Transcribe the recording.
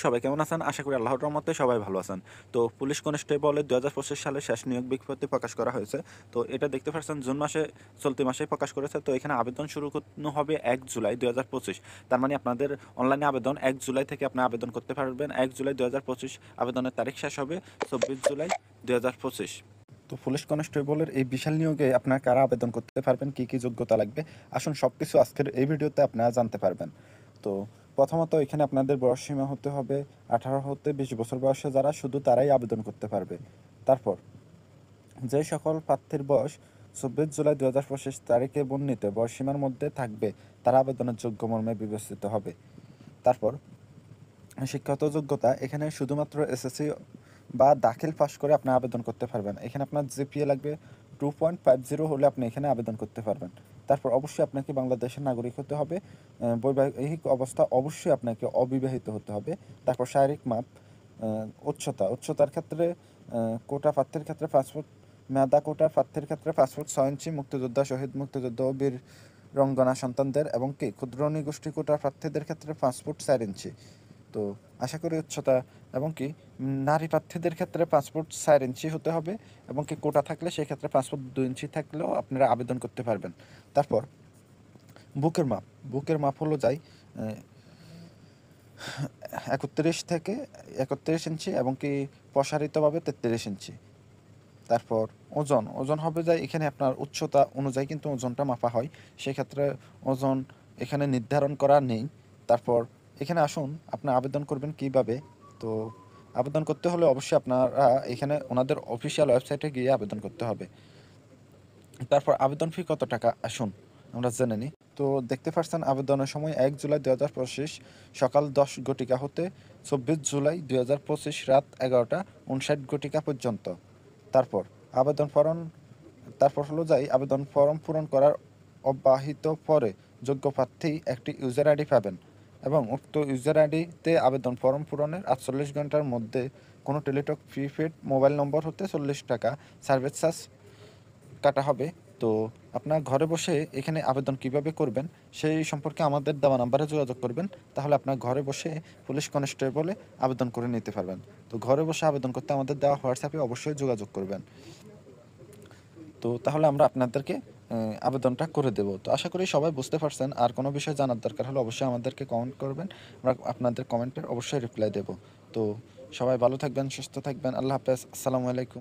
সবাই কেমন আছেন? আশা করি আল্লাহর রহমতে সবাই ভালো আছেন। তো পুলিশ কনস্টেবলের ২০২৫ সালে শেষ নিয়োগ বিজ্ঞপ্তি প্রকাশ করা হয়েছে। তো এটা দেখতে পাচ্ছেন জুন মাসে চলতি মাসেই প্রকাশ করেছে। তো এখানে আবেদন শুরু করতে হবে ১ জুলাই ২০২৫। তার মানে আপনাদের অনলাইনে আবেদন ১ জুলাই থেকে আপনি আবেদন করতে পারবেন। ১ জুলাই ২০২৫ আবেদনের তারিখ শেষ হবে ২৪ জুলাই ২০২৫। তো পুলিশ কনস্টেবলের এই বিশাল নিয়োগে আপনারা কারা আবেদন করতে পারবেন, কী, কী যোগ্যতা লাগবে? আসুন সবকিছু আজকের এই ভিডিওতে আপনারা জানতে পারবেন। তো প্রথমত এখানে আপনাদের বয়সসীমা হতে হবে ১৮ হতে ২০ বছর বয়সে যারা শুধু তারাই আবেদন করতে পারবে। তারপর যে সকল প্রার্থীর বয়স ২৪ জুলাই ২০২৫ তারিখে বর্ণিত বয়সসীমার মধ্যে থাকবে তারা আবেদনের যোগ্য মর্মে বিবেচিত হবে। তারপর শিক্ষাগত যোগ্যতা এখানে শুধুমাত্র এসএসসি বা দাখিল পাস করে আপনি আবেদন করতে পারবেন। এখানে আপনার জিপিএ লাগবে 2.50 হলে আপনি এখানে আবেদন করতে পারবেন। তারপর অবশ্যই আপনাকে বাংলাদেশের নাগরিক হতে হবে। বৈবাহিক অবস্থা অবশ্যই আপনাকে অবিবাহিত হতে হবে। তারপর শারীরিক মাপ, উচ্চতার ক্ষেত্রে কোটা প্রার্থীর ক্ষেত্রে ৫ ফুট, মেধা কোটার প্রার্থীর ক্ষেত্রে ৫ ফুট ৬ ইঞ্চি, মুক্তিযোদ্ধা, শহীদ মুক্তিযোদ্ধা ও বীর রঙ্গনা সন্তানদের এবং কি ক্ষুদ্র নৃগোষ্ঠী কোটার প্রার্থীদের ক্ষেত্রে ৫ ফুট ৪ ইঞ্চি। তো আশা করি উচ্চতা এবং কি নারী প্রার্থীদের ক্ষেত্রে ৫ ফুট ৪ ইঞ্চি হতে হবে এবং কি কোটা থাকলে সেক্ষেত্রে ৫ ফুট ২ ইঞ্চি থাকলেও আপনারা আবেদন করতে পারবেন। তারপর বুকের মাপ, বুকের মাপ হলো ৩১ থেকে ৩১ ইঞ্চি এবং কি প্রসারিতভাবে ৩৩ ইঞ্চি। তারপর ওজন হবে এখানে আপনার উচ্চতা অনুযায়ী কিন্তু ওজনটা মাপা হয়। সেক্ষেত্রে ওজন এখানে নির্ধারণ করা নেই। তারপর এখানে আসুন আপনি আবেদন করবেন কিভাবে? তো আবেদন করতে হলে অবশ্যই আপনারা এখানে ওনাদের অফিসিয়াল ওয়েবসাইটে গিয়ে আবেদন করতে হবে। তারপর আবেদন ফি কত টাকা আসুন আমরা জেনে নিই। তো দেখতে পাচ্ছেন আবেদনের সময় ১ জুলাই ২০২৫ সকাল ১০ ঘটিকা হতে ২৪ জুলাই ২০২৫ রাত ১১টা ৫৯ পর্যন্ত। তারপর আবেদন ফরম তারপর হলো আবেদন ফরম পূরণ করার অব্যাহত পরে যোগ্য প্রার্থী একটি ইউজার আইডি পাবেন এবং উক্ত ইউজার আইডিতে আবেদন ফরম পূরণের ৪৮ ঘন্টার মধ্যে কোনো টেলিটক প্রিপেড মোবাইল নম্বর হতে ৪০ টাকা সার্ভিস চার্জ কাটা হবে। তো আপনার ঘরে বসে এখানে আবেদন কিভাবে করবেন সেই সম্পর্কে আমাদের দেওয়া নাম্বারে যোগাযোগ করবেন। তাহলে আপনার ঘরে বসে পুলিশ কনস্টেবলে আবেদন করে নিতে পারবেন। তো ঘরে বসে আবেদন করতে আমাদের দেওয়া হোয়াটসঅ্যাপে অবশ্যই যোগাযোগ করবেন। তো তাহলে আমরা আপনাদেরকে আবেদনটা করে দেব। তো আশা করি সবাই বুঝতে পারছেন। আর কোনো বিষয় জানার দরকার হলে অবশ্যই আমাদেরকে কমেন্ট করবেন। আমরা আপনাদের কমেন্টের অবশ্যই রিপ্লাই দেব। তো সবাই ভালো থাকবেন, সুস্থ থাকবেন। আল্লাহ হাফেজ। আসসালামু আলাইকুম।